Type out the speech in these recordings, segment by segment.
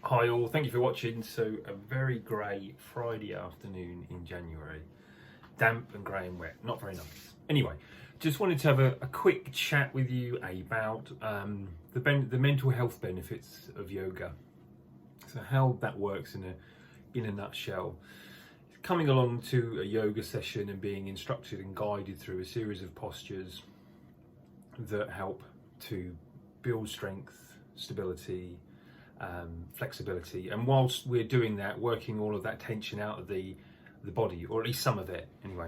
Hi all, thank you for watching. So a very grey Friday afternoon in January. Damp and grey and wet, not very nice. Anyway, just wanted to have a quick chat with you about the mental health benefits of yoga. So how that works in a nutshell. Coming along to a yoga session and being instructed and guided through a series of postures that help to build strength, stability, flexibility, and whilst we're doing that, working all of that tension out of the body, or at least some of it anyway.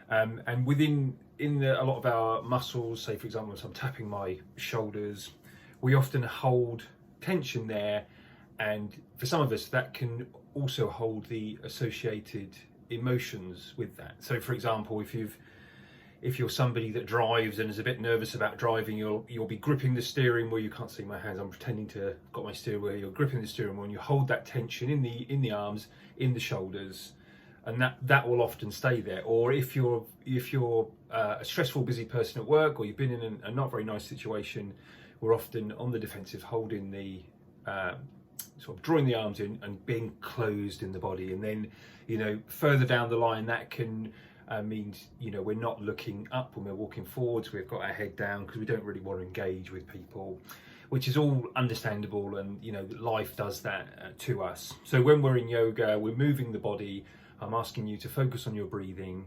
And within a lot of our muscles, say for example, if I'm tapping my shoulders, we often hold tension there, and for some of us that can also hold the associated emotions with that. So for example, if you're somebody that drives and is a bit nervous about driving, you'll be gripping the steering wheel. You can't see my hands, I'm pretending to got my steering wheel. You're gripping the steering wheel and you hold that tension in the arms, in the shoulders, and that will often stay there. Or if you're a stressful, busy person at work, or you've been in a not very nice situation, we're often on the defensive, holding the sort of drawing the arms in and being closed in the body. And then, further down the line, that can means we're not looking up when we're walking forwards. We've got our head down because we don't really want to engage with people, which is all understandable, and life does that to us. So when we're in yoga, we're moving the body. I'm asking you to focus on your breathing,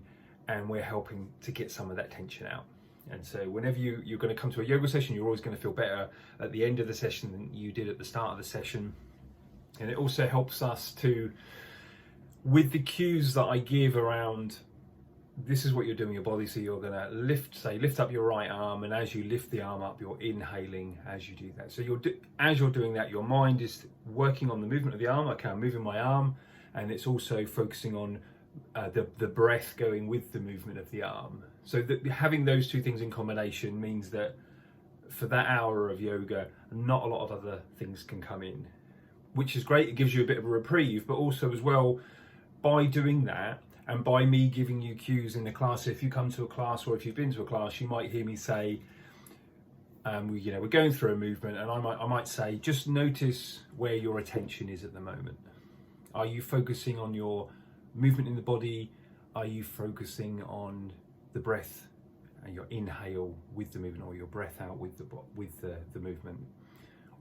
and we're helping to get some of that tension out. And so whenever you're going to come to a yoga session, you're always going to feel better at the end of the session than you did at the start of the session. And it also helps us to, with the cues that I give around, this is what you're doing with your body. So you're going to lift up your right arm, and as you lift the arm up, you're inhaling as you do that. So as you're doing that, your mind is working on the movement of the arm. Okay, I'm moving my arm, and it's also focusing on the breath going with the movement of the arm. So having those two things in combination means that for that hour of yoga, not a lot of other things can come in, which is great. It gives you a bit of a reprieve, but also as well, by doing that, and by me giving you cues in the class, if you come to a class or if you've been to a class, you might hear me say, we're going through a movement, and I might say, just notice where your attention is at the moment. Are you focusing on your movement in the body? Are you focusing on the breath and your inhale with the movement, or your breath out with the movement?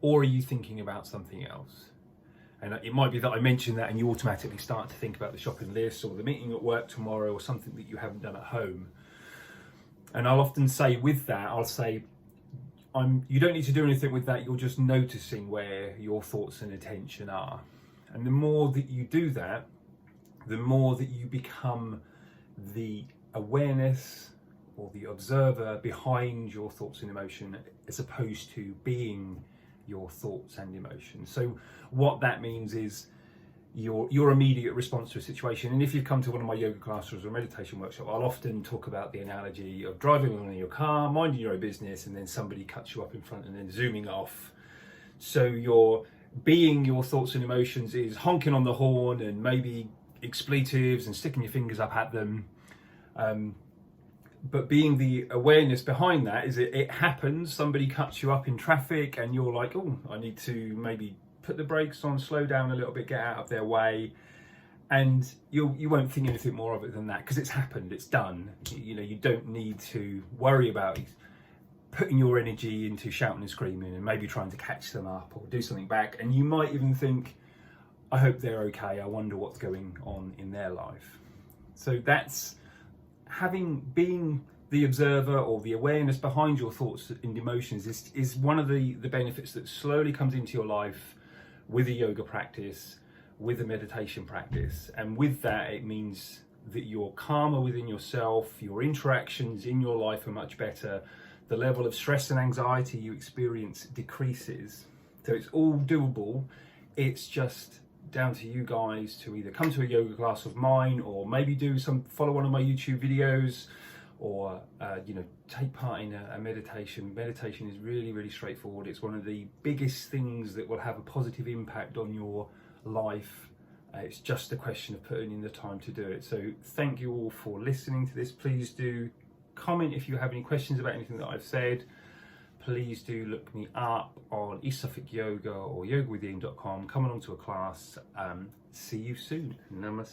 Or are you thinking about something else? And it might be that I mention that and you automatically start to think about the shopping list or the meeting at work tomorrow or something that you haven't done at home. And I'll often say with that, I'll say, you don't need to do anything with that. You're just noticing where your thoughts and attention are. And the more that you do that, the more that you become the awareness or the observer behind your thoughts and emotion, as opposed to being your thoughts and emotions. So what that means is your immediate response to a situation. And if you've come to one of my yoga classes or meditation workshop, I'll often talk about the analogy of driving along in your car, minding your own business, and then somebody cuts you up in front and then zooming off. So your thoughts and emotions is honking on the horn and maybe expletives and sticking your fingers up at them. But being the awareness behind that is it happens, somebody cuts you up in traffic and you're like, oh, I need to maybe put the brakes on, slow down a little bit, get out of their way. And you won't think anything more of it than that, because it's happened, it's done. You don't need to worry about putting your energy into shouting and screaming and maybe trying to catch them up or do something back. And you might even think, I hope they're okay, I wonder what's going on in their life. So that's being the observer or the awareness behind your thoughts and emotions is one of the benefits that slowly comes into your life with a yoga practice, with a meditation practice. And with that, it means that you're calmer within yourself, your interactions in your life are much better, the level of stress and anxiety you experience decreases. So it's all doable. It's just down to you guys to either come to a yoga class of mine, or maybe follow one of my YouTube videos, or take part in a meditation. Meditation is really, really straightforward. It's one of the biggest things that will have a positive impact on your life. It's just a question of putting in the time to do it. So thank you all for listening to this. Please do comment if you have any questions about anything that I've said. please do look me up on East Suffolk Yoga or yogawithin.com. Come along to a class. See you soon. Namaste.